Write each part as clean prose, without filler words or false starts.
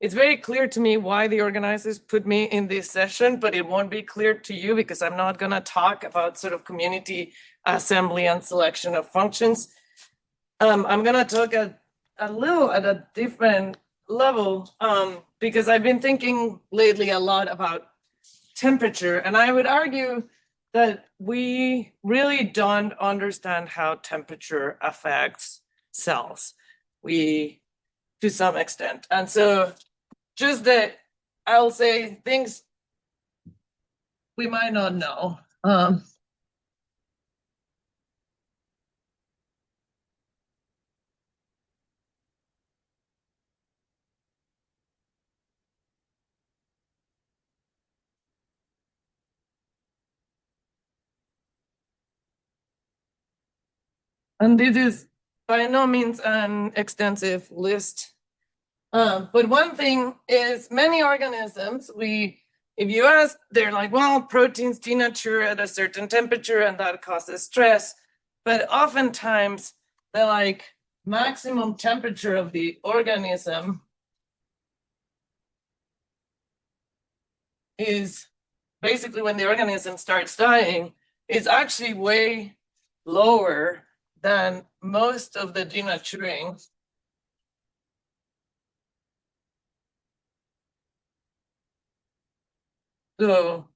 it's very clear to me why the organizers put me in this session, but it won't be clear to you because I'm not going to talk about sort of community assembly and selection of functions. I'm going to talk a little at a different level because I've been thinking lately a lot about temperature, and I would argue that we really don't understand how temperature affects cells. We, to some extent. And so just that I'll say things we might not know. And this is by no means an extensive list. But one thing is many organisms, if you ask, they're like, well, proteins denature at a certain temperature and that causes stress. But oftentimes the like maximum temperature of the organism is basically when the organism starts dying, is actually way lower than most of the denaturing. So,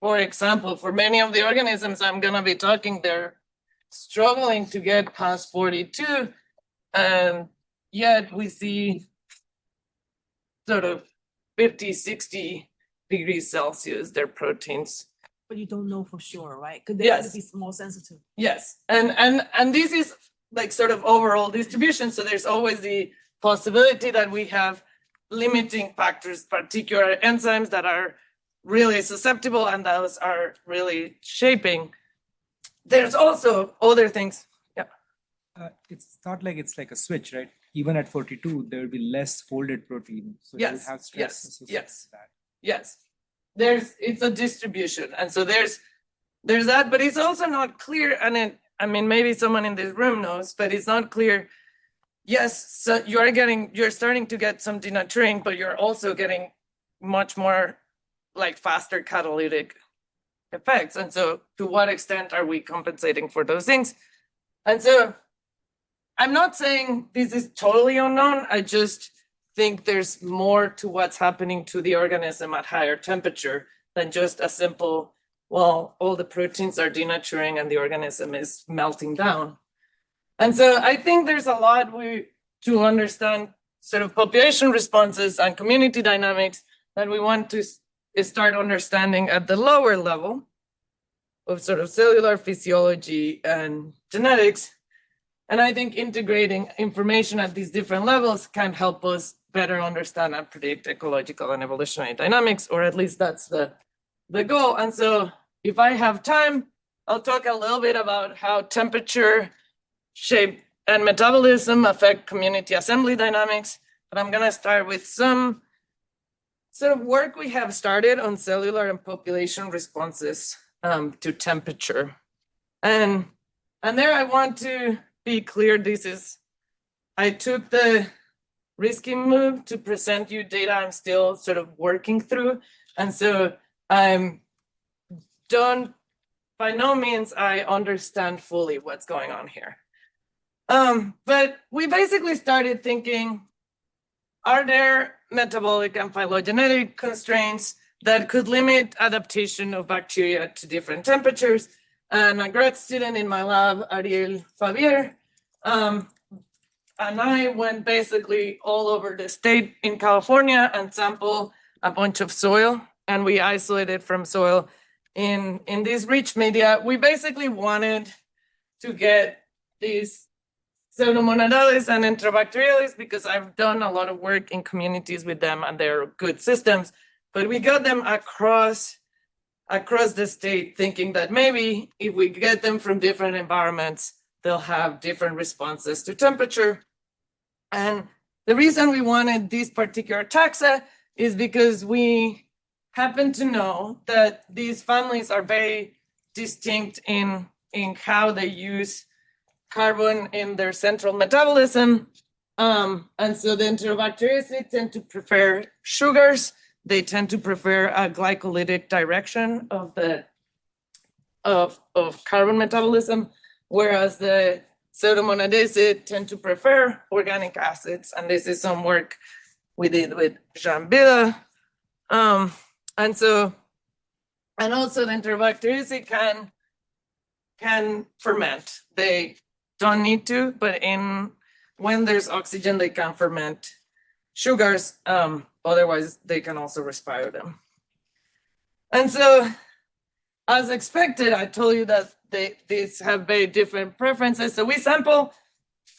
for example, for many of the organisms I'm going to be talking, they're struggling to get past 42, and yet we see sort of 50, 60 degrees Celsius, their proteins. But you don't know for sure, right? Could they Yes. be more sensitive? Yes, and this is like sort of overall distribution. So there's always the possibility that we have limiting factors, particular enzymes that are really susceptible, and those are really shaping. There's also other things. Yeah. It's not like it's like a switch, right? Even at 42, there will be less folded protein. So Yes, you have stress yes, associated yes. with that. Yes, it's a distribution, and so there's that, but it's also not clear. And I mean, maybe someone in this room knows, but it's not clear. Yes, so you're starting to get some denaturing, but you're also getting much more like faster catalytic effects. And so, to what extent are we compensating for those things? And so, I'm not saying this is totally unknown. I just think there's more to what's happening to the organism at higher temperature than just a simple, well, all the proteins are denaturing and the organism is melting down. And so I think there's a lot to understand sort of population responses and community dynamics that we want to start understanding at the lower level of sort of cellular physiology and genetics. And I think integrating information at these different levels can help us better understand and predict ecological and evolutionary dynamics, or at least that's the goal. And so if I have time, I'll talk a little bit about how temperature, shape, and metabolism affect community assembly dynamics. But I'm going to start with some sort of work we have started on cellular and population responses to temperature. And there I want to be clear, I took the risky move to present you data I'm still sort of working through. And so by no means I understand fully what's going on here. But we basically started thinking, are there metabolic and phylogenetic constraints that could limit adaptation of bacteria to different temperatures? And a grad student in my lab, Ariel Favier, and I went basically all over the state in California and sampled a bunch of soil, and we isolated from soil in these rich media. We basically wanted to get these Pseudomonadales and Enterobacteriales because I've done a lot of work in communities with them and they're good systems, but we got them across the state thinking that maybe if we get them from different environments, they'll have different responses to temperature. And the reason we wanted these particular taxa is because we happen to know that these families are very distinct in how they use carbon in their central metabolism. And so the enterobacteriaceae tend to prefer sugars. They tend to prefer a glycolytic direction of the of carbon metabolism, whereas the pseudomonadaceae tend to prefer organic acids. And this is some work we did with Jean Billa. And so, and also the enterobacteriaceae can ferment. They don't need to, but when there's oxygen, they can ferment sugars. Otherwise, they can also respire them. And so, as expected, I told you that these have very different preferences. So we sample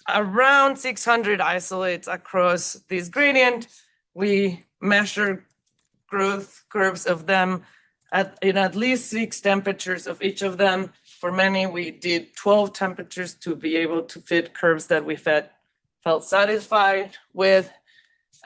around 600 isolates across this gradient. We measure growth curves of them in at least 6 temperatures of each of them. For many, we did 12 temperatures to be able to fit curves that we felt satisfied with.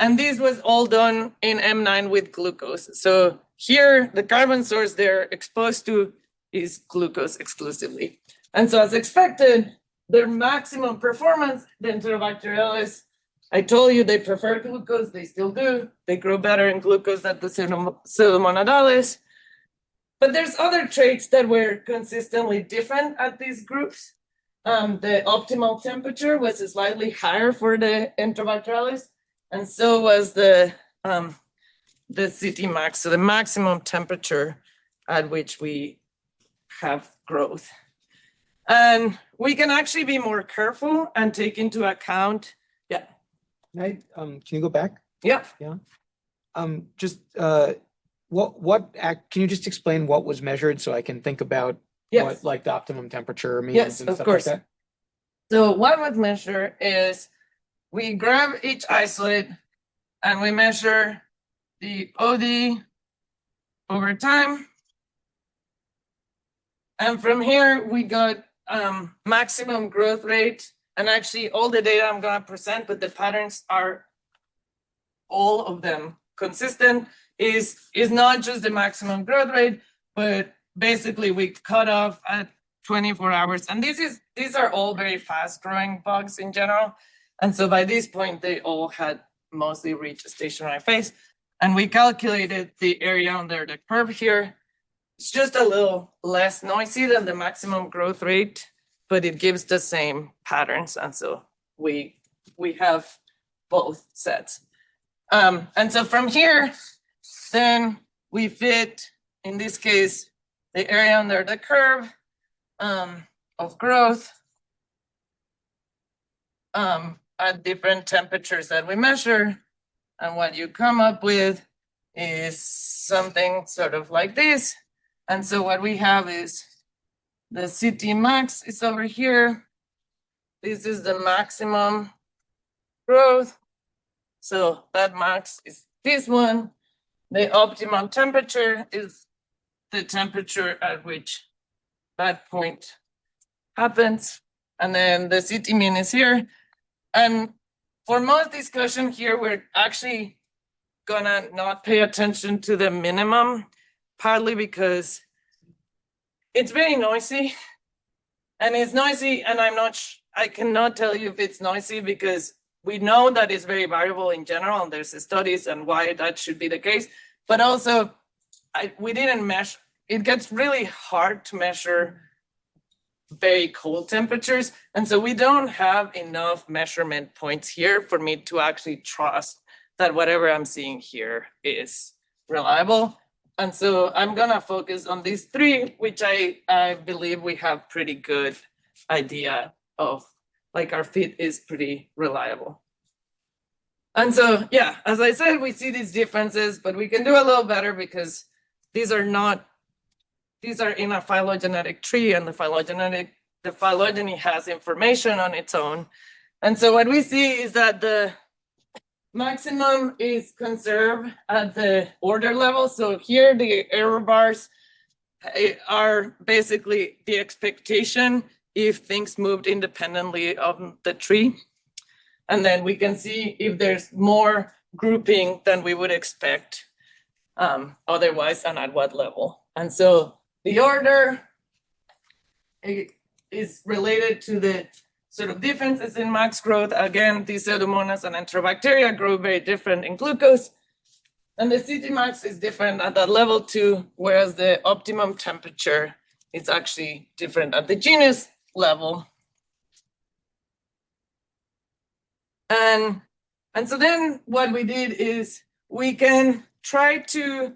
And this was all done in M9 with glucose. So here, the carbon source they're exposed to is glucose exclusively. And so as expected, their maximum performance, the Enterobacteriales, I told you they prefer glucose, they still do. They grow better in glucose than the Pseudomonadales. But there's other traits that were consistently different at these groups. The optimal temperature was slightly higher for the Enterobacteriales, and so was the CT max, so the maximum temperature at which we have growth. And we can actually be more careful and take into account, yeah. Can you go back? Yeah. Yeah. Just can you just explain what was measured so I can think about Yes. what like the optimum temperature means Yes, and of stuff course. like that? So what we measure is we grab each isolate and we measure the OD over time. And from here, we got maximum growth rate. And actually all the data I'm gonna present, but the patterns are all of them consistent, is not just the maximum growth rate, but basically we cut off at 24 hours. And these are all very fast growing bugs in general. And so by this point, they all had mostly reached a stationary phase. And we calculated the area under the curve here. It's just a little less noisy than the maximum growth rate, but it gives the same patterns. And so we have both sets. And so from here, then we fit, in this case, the area under the curve of growth at different temperatures that we measure. And what you come up with is something sort of like this. And so what we have is the CT max is over here. This is the maximum growth. So that max is this one. The optimal temperature is the temperature at which that point happens. And then the CT mean is here. And for most discussion here, we're actually gonna not pay attention to the minimum, partly because it's very noisy. And it's noisy, and I cannot tell you if it's noisy because we know that it's very variable in general, and there's studies on why that should be the case. But also, we didn't measure. It gets really hard to measure very cold temperatures, and so we don't have enough measurement points here for me to actually trust that whatever I'm seeing here is reliable. And so I'm gonna focus on these 3, which I believe we have pretty good idea of, like our fit is pretty reliable. And so, yeah, as I said, we see these differences, but we can do a little better because these are in a phylogenetic tree, and the phylogeny has information on its own. And so what we see is that the maximum is conserved at the order level. So here the error bars are basically the expectation if things moved independently of the tree. And then we can see if there's more grouping than we would expect otherwise, and at what level. And so the order is related to the sort of differences in max growth. Again, these pseudomonas and enterobacteria grow very different in glucose. And the Ct max is different at that level too, whereas the optimum temperature is actually different at the genus level. And so then what we did is we can try to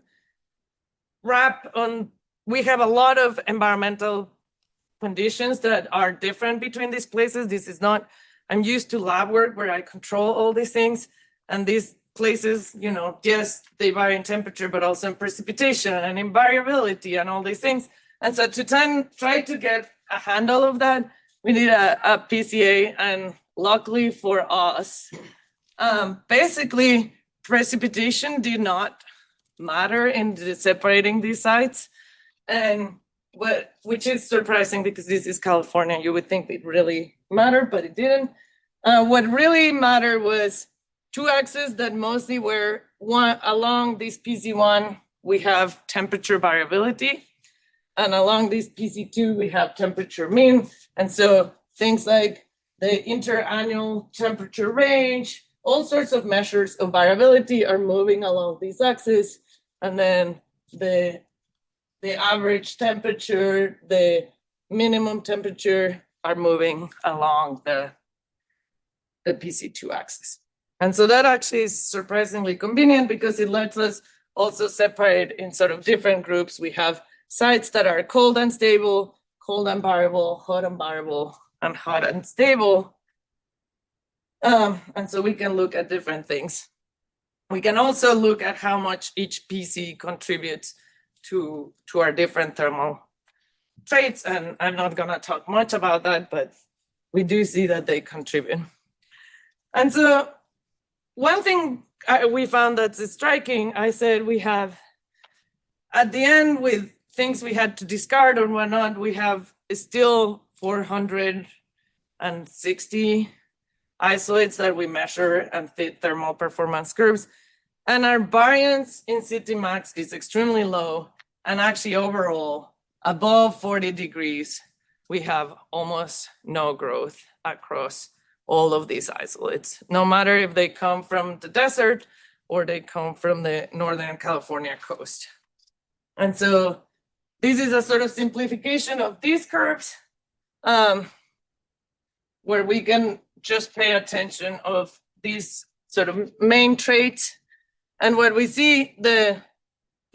wrap on, we have a lot of environmental conditions that are different between these places. This is not, I'm used to lab work where I control all these things, and these places, you know, yes, they vary in temperature, but also in precipitation and in variability and all these things. And so to try to get a handle of that, we need a PCA, and luckily for us, basically precipitation did not matter in separating these sites. And which is surprising because this is California. You would think it really mattered, but it didn't. What really mattered was two axes that mostly were one along this PC1, we have temperature variability. And along this PC2, we have temperature mean. And so things like the interannual temperature range, all sorts of measures of variability are moving along these axes. And then the average temperature, the minimum temperature are moving along the PC2 axis. And so that actually is surprisingly convenient because it lets us also separate in sort of different groups. We have sites that are cold and stable, cold and variable, hot and variable, and hot and stable. And so we can look at different things. We can also look at how much each PC contributes to our different thermal traits. And I'm not going to talk much about that, but we do see that they contribute. And so one thing we found that's striking, I said we have, at the end with things we had to discard or whatnot, we have still 460 isolates that we measure and fit thermal performance curves. And our variance in Ct max is extremely low. And actually overall, above 40 degrees, we have almost no growth across all of these isolates, no matter if they come from the desert or they come from the Northern California coast. And so this is a sort of simplification of these curves where we can just pay attention of these sort of main traits. And what we see, the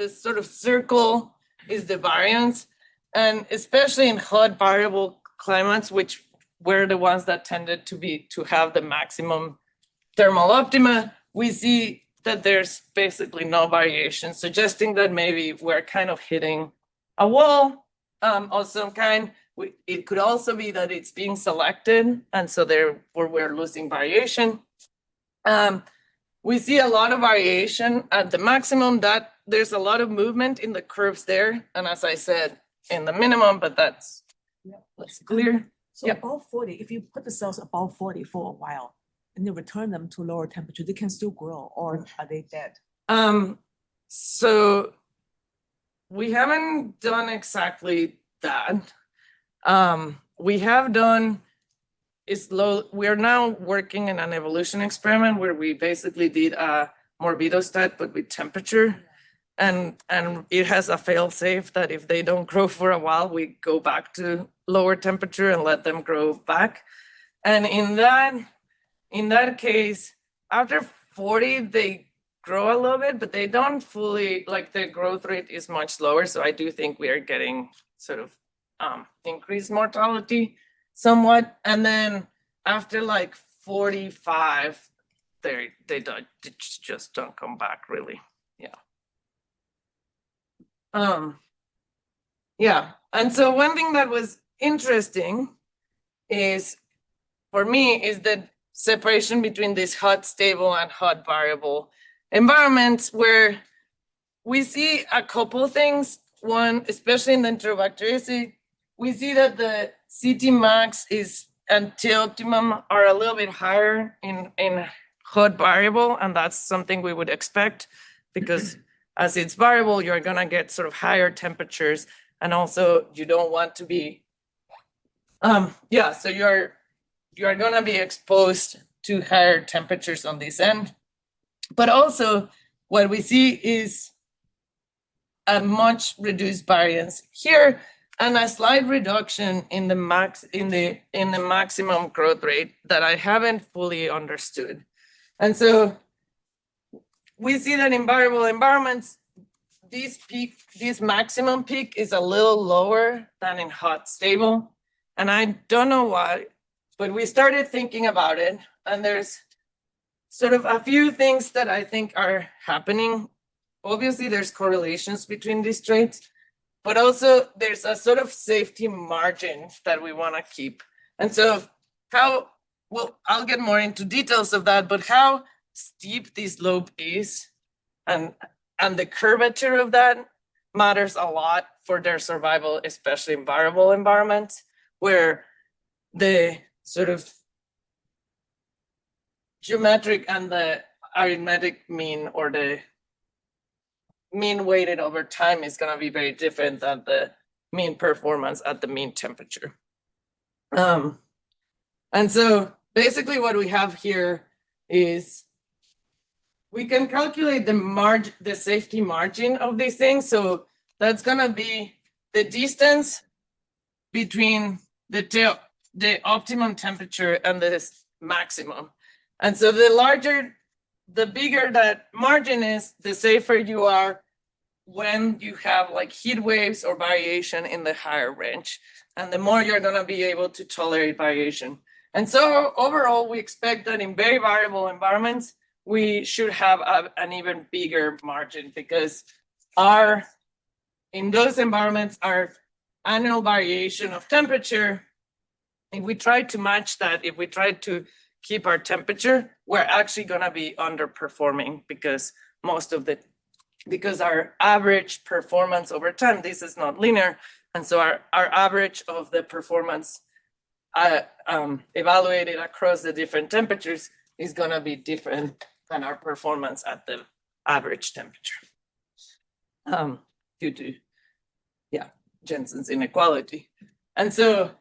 sort of circle is the variance. And especially in hot variable climates, which were the ones that tended to have the maximum thermal optima, we see that there's basically no variation, suggesting that maybe we're kind of hitting a wall of some kind. It could also be that it's being selected, and so therefore we're losing variation. We see a lot of variation at the maximum, that there's a lot of movement in the curves there, and as I said, in the minimum, but that's clear. So above 40, if you put the cells above 40 for a while and then return them to lower temperature, they can still grow, or are they dead? So we haven't done exactly that. We have done we're now working in an evolution experiment where we basically did a morbidostat, but with temperature. And it has a fail-safe that if they don't grow for a while, we go back to lower temperature and let them grow back. And in that case, after 40, they grow a little bit, but they don't fully, like the growth rate is much lower. So I do think we are getting sort of increased mortality somewhat. And then after like 45, they just don't come back really. Yeah. And so one thing that was interesting is, for me, is the separation between this hot stable and hot variable environments, where we see a couple things. One, especially in the Enterobacteriaceae, we see that the Ct max and T optimum are a little bit higher in hot variable, and that's something we would expect because as it's variable, you're gonna get sort of higher temperatures, and also you don't want to be, so you are gonna be exposed to higher temperatures on this end. But also what we see is a much reduced variance here and a slight reduction in the maximum growth rate that I haven't fully understood. And so we see that in variable environments, this maximum peak is a little lower than in hot stable. And I don't know why, but we started thinking about it, and there's sort of a few things that I think are happening. Obviously, there's correlations between these traits, but also there's a sort of safety margin that we want to keep. And so I'll get more into details of that, but how steep this slope is and the curvature of that matters a lot for their survival, especially in variable environments, where the sort of geometric and the arithmetic mean, or the mean weighted over time, is going to be very different than the mean performance at the mean temperature. And so basically what we have here is we can calculate the safety margin of these things. So that's going to be the distance between the optimum temperature and the maximum. And so the bigger that margin is, the safer you are when you have like heat waves or variation in the higher range, and the more you're going to be able to tolerate variation. And so overall, we expect that in very variable environments, we should have an even bigger margin, because in those environments, our annual variation of temperature, if we try to match that, if we try to keep our temperature, we're actually going to be underperforming, because our average performance over time, this is not linear, and so our average of the performance evaluated across the different temperatures is going to be different than our performance at the average temperature, due to Jensen's inequality. And so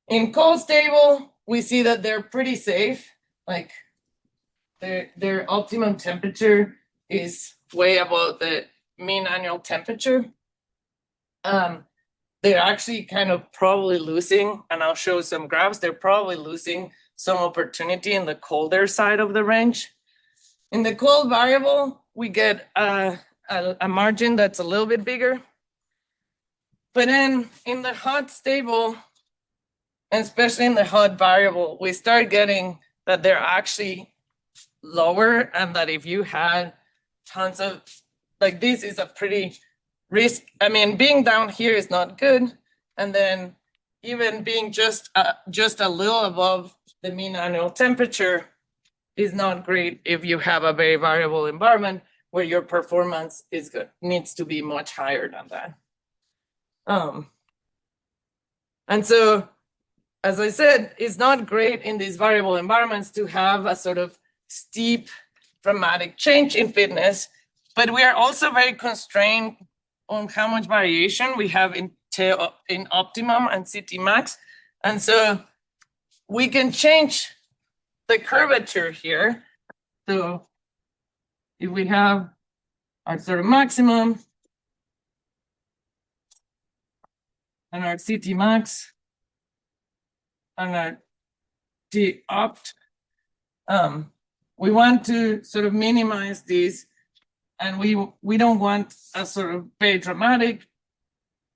in cold stable, we see that they're pretty safe. Like their optimum temperature is way above the mean annual temperature. They're actually kind of probably losing, and I'll show some graphs, they're probably losing some opportunity in the colder side of the range. In the cold variable, we get a margin that's a little bit bigger. But then in the hot stable, and especially in the hot variable, we start getting that they're actually lower, and that if you had tons of, like, this is a pretty risk. I mean, being down here is not good. And then even being just a little above the mean annual temperature is not great if you have a very variable environment where your performance needs to be much higher than that. And so, as I said, it's not great in these variable environments to have a sort of steep, dramatic change in fitness, but we are also very constrained on how much variation we have in optimum and CT max. And so we can change the curvature here. So if we have our sort of maximum and our CT max and our T opt, we want to sort of minimize these, and we don't want a sort of very dramatic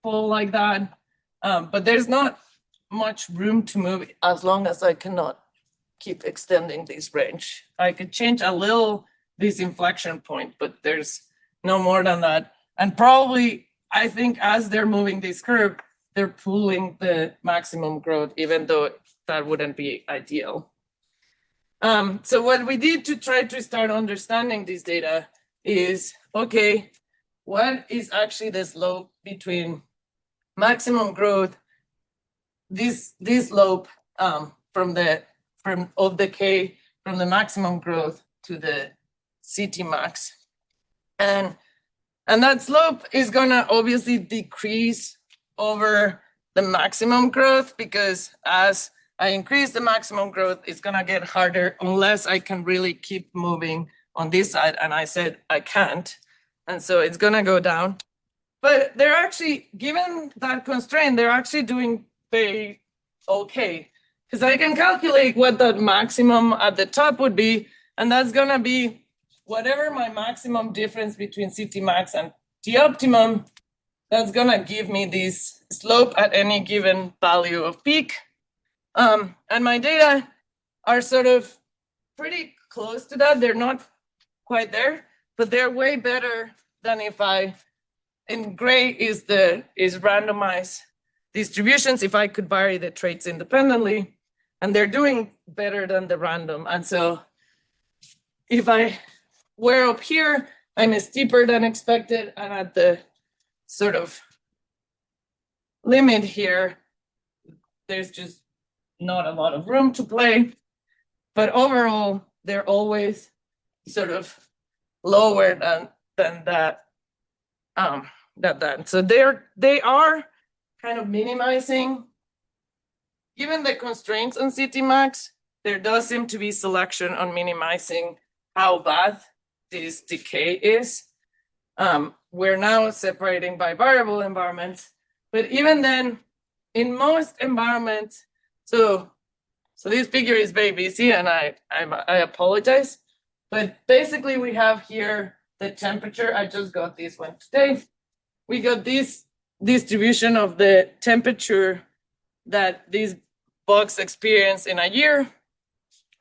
fall like that. But there's not much room to move as long as I cannot keep extending this range. I could change a little this inflection point, but there's no more than that. And probably, I think as they're moving this curve, they're pulling the maximum growth, even though that wouldn't be ideal. So what we did to try to start understanding this data is, okay, what is actually the slope between maximum growth, this slope from the K from the maximum growth to the CT max, and that slope is gonna obviously decrease over the maximum growth, because as I increase the maximum growth, it's gonna get harder unless I can really keep moving on this side. And I said I can't. And so it's gonna go down. But they're actually, given that constraint, they're actually doing very okay. Because I can calculate what that maximum at the top would be, and that's gonna be whatever my maximum difference between CT max and T optimum, that's gonna give me this slope at any given value of peak. And my data are sort of pretty close to that. They're not quite there, but they're way better than if in gray is randomized distributions, if I could vary the traits independently, and they're doing better than the random. And so if I were up here, I'm steeper than expected, and at the sort of limit here, there's just not a lot of room to play. But overall, they're always sort of lower than that. So they are kind of minimizing. Given the constraints on CT max, there does seem to be selection on minimizing how bad this decay is. We're now separating by variable environments, but even then, in most environments, so this figure is very busy, and I apologize, but basically we have here the temperature. I just got this one today. We got this distribution of the temperature that these bugs experience in a year,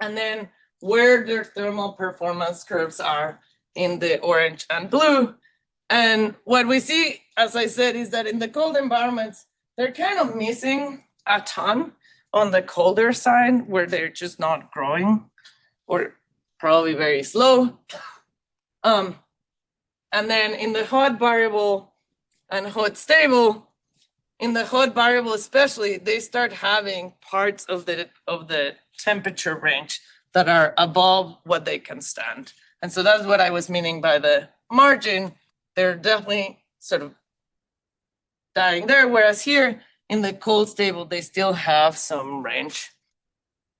and then where their thermal performance curves are in the orange and blue. And what we see, as I said, is that in the cold environments, they're kind of missing a ton on the colder side, where they're just not growing or probably very slow. And then in the hot variable and hot stable, in the hot variable especially, they start having parts of the temperature range that are above what they can stand. And so that's what I was meaning by the margin. They're definitely sort of dying there, whereas here in the cold stable, they still have some range.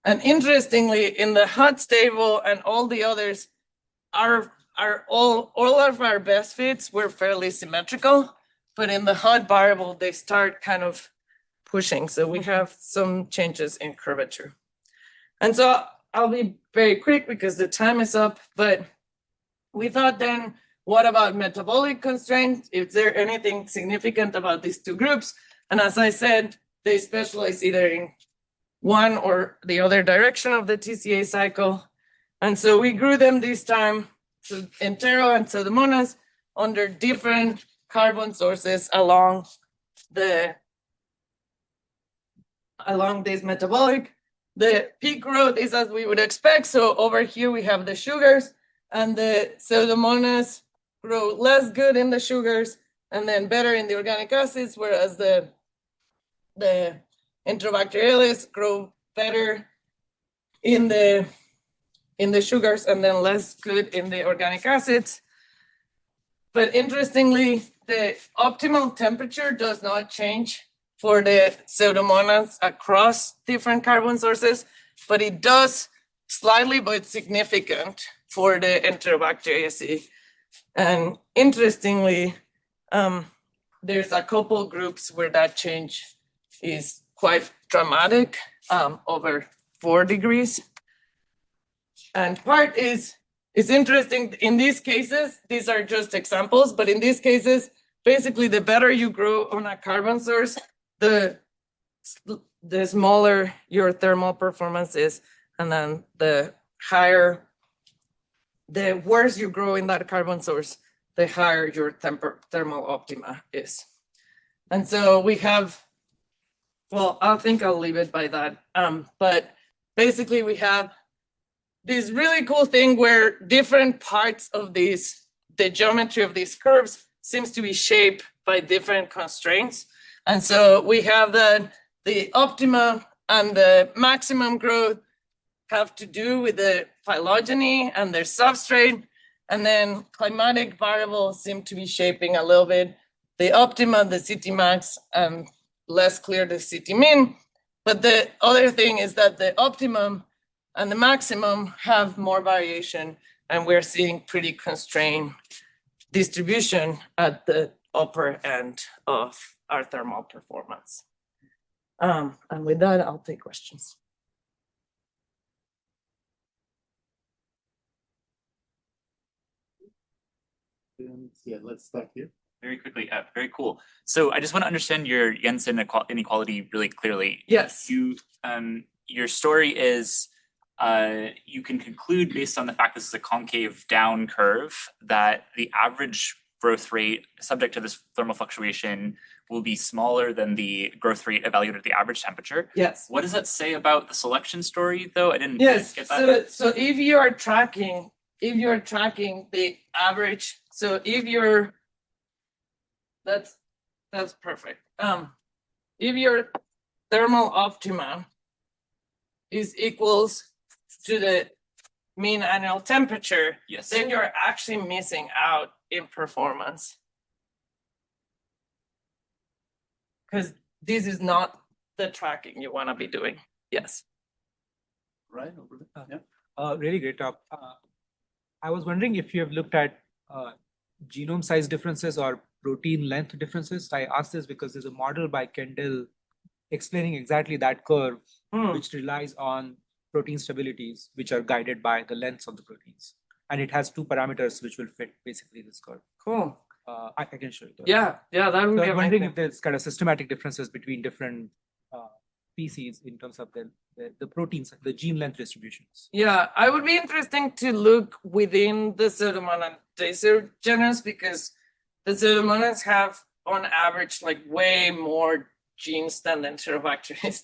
And interestingly, in the hot stable and all the others, all of our best fits were fairly symmetrical, but in the hot variable, they start kind of pushing. So we have some changes in curvature. And so I'll be very quick because the time is up, but we thought then, what about metabolic constraints? Is there anything significant about these two groups? And as I said, they specialize either in one or the other direction of the TCA cycle. And so we grew them this time, so entero and pseudomonas, under different carbon sources along this metabolic. The peak growth is as we would expect. So over here we have the sugars, and the pseudomonas grow less good in the sugars and then better in the organic acids, whereas the enterobacteriales grow better in the sugars and then less good in the organic acids. But interestingly, the optimal temperature does not change for the pseudomonas across different carbon sources, but it does slightly, but significant for the Enterobacteriaceae. And interestingly, there's a couple groups where that change is quite dramatic, over 4 degrees. And part is interesting in these cases, these are just examples, but in these cases, basically the better you grow on a carbon source, the smaller your thermal performance is, and then the worse you grow in that carbon source, the higher your thermal optima is. And so we have, well, I think I'll leave it by that. But basically we have this really cool thing where different parts of the geometry of these curves seems to be shaped by different constraints. And so we have the optima and the maximum growth have to do with the phylogeny and their substrate. And then climatic variables seem to be shaping a little bit the optima, the CT max, and less clear the CT min. But the other thing is that the optimum and the maximum have more variation, and we're seeing pretty constrained distribution at the upper end of our thermal performance. And with that, I'll take questions. Yeah, let's start here. Very quickly, very cool. So I just want to understand your Jensen inequality really clearly. Yes. Your story is, you can conclude based on the fact this is a concave down curve that the average growth rate subject to this thermal fluctuation will be smaller than the growth rate evaluated at the average temperature. Yes. What does that say about the selection story, though? I didn't Yes. get that. So if you are tracking the average, so if you're that's perfect. If your thermal optimum is equals to the mean annual temperature, Yes. then you're actually missing out in performance. Because this is not the tracking you want to be doing. Yes. Right, over there. Yeah. Really great talk. I was wondering if you have looked at genome size differences or protein length differences. I asked this because there's a model by Kendall explaining exactly that curve, which relies on protein stabilities, which are guided by the lengths of the proteins. And it has two parameters which will fit basically this curve. Cool. I can show you. Yeah, that would So be I'm wondering amazing. if there's kind of systematic differences between different species in terms of the proteins, the gene length distributions. Yeah, I would be interesting to look within the Pseudomonas genus because the Pseudomonas have on average like way more genes than the Enterobacteria.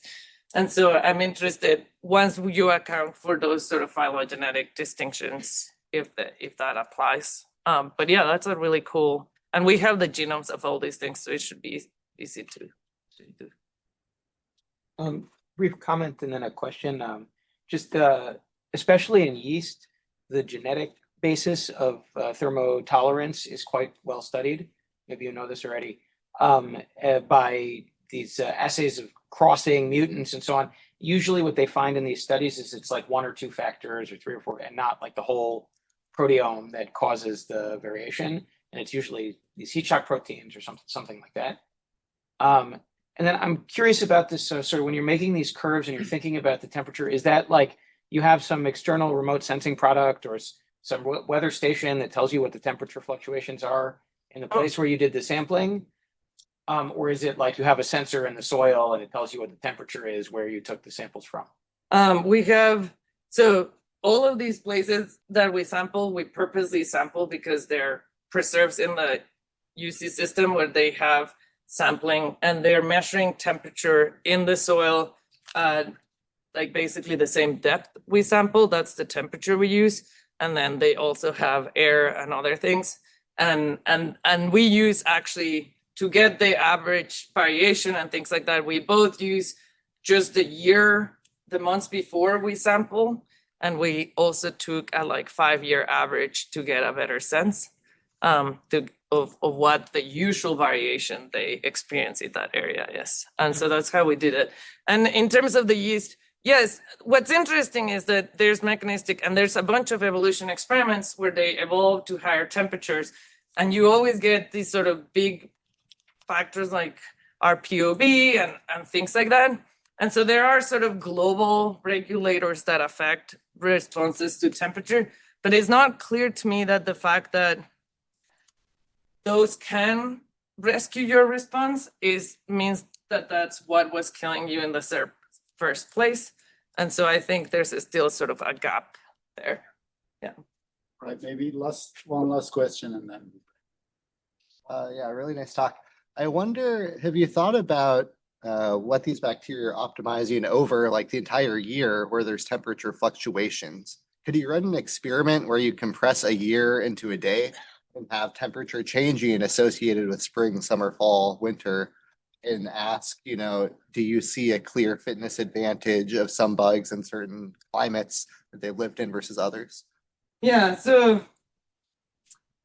And so I'm interested once you account for those sort of phylogenetic distinctions, if that applies. But yeah, that's a really cool, and we have the genomes of all these things, so it should be easy to do. Brief comment and then a question. Especially in yeast, the genetic basis of thermotolerance is quite well studied. Maybe you know this already. By these assays of crossing mutants and so on. Usually what they find in these studies is it's like 1 or 2 factors or 3 or 4, and not like the whole proteome that causes the variation. And it's usually these heat shock proteins or something like that. And then I'm curious about this. So sort of when you're making these curves and you're thinking about the temperature, is that like you have some external remote sensing product or some weather station that tells you what the temperature fluctuations are in the place where you did the sampling? Or is it like you have a sensor in the soil and it tells you what the temperature is where you took the samples from? We have, so all of these places that we sample, we purposely sample because they're preserves in the UC system where they have sampling and they're measuring temperature in the soil, like basically the same depth we sample, that's the temperature we use. And then they also have air and other things. And we use actually, to get the average variation and things like that, we both use just the year, the months before we sample, and we also took a like 5-year average to get a better sense of what the usual variation they experience in that area is. And so that's how we did it. And in terms of the yeast, yes, what's interesting is that there's mechanistic and there's a bunch of evolution experiments where they evolve to higher temperatures, and you always get these sort of big factors like RPOB and things like that. And so there are sort of global regulators that affect responses to temperature, but it's not clear to me that the fact that those can rescue your response means that that's what was killing you in the first place. And so I think there's still sort of a gap there. Yeah. Right, maybe one last question and then. Yeah, really nice talk. I wonder, have you thought about what these bacteria are optimizing over like the entire year where there's temperature fluctuations? Could you run an experiment where you compress a year into a day and have temperature changing associated with spring, summer, fall, winter, and ask, do you see a clear fitness advantage of some bugs in certain climates that they've lived in versus others? Yeah, so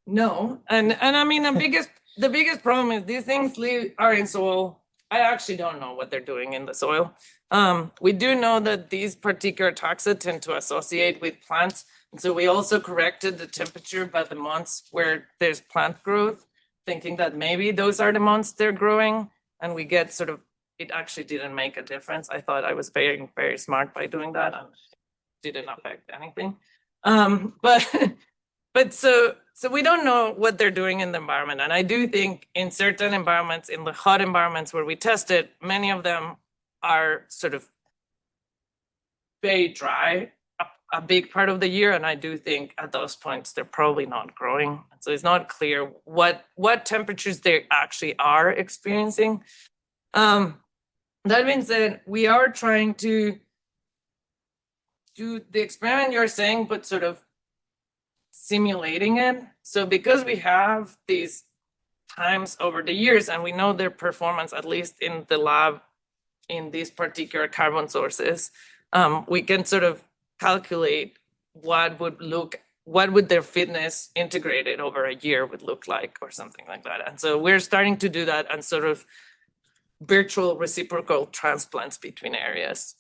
no. And I mean the biggest problem is these things are in soil I actually don't know what they're doing in the soil. We do know that these particular taxa tend to associate with plants. And so we also corrected the temperature by the months where there's plant growth, thinking that maybe those are the months they're growing. And we get sort of, it actually didn't make a difference. I thought I was very, very smart by doing that, and it didn't affect anything. But so we don't know what they're doing in the environment. And I do think in certain environments, in the hot environments where we tested, many of them are sort of very dry a big part of the year. And I do think at those points, they're probably not growing. So it's not clear what temperatures they actually are experiencing. That being said, we are trying to do the experiment you're saying, but sort of simulating it. So because we have these times over the years and we know their performance, at least in the lab, in these particular carbon sources, we can sort of calculate what would their fitness integrated over a year would look like, or something like that. And so we're starting to do that and sort of virtual reciprocal transplants between areas.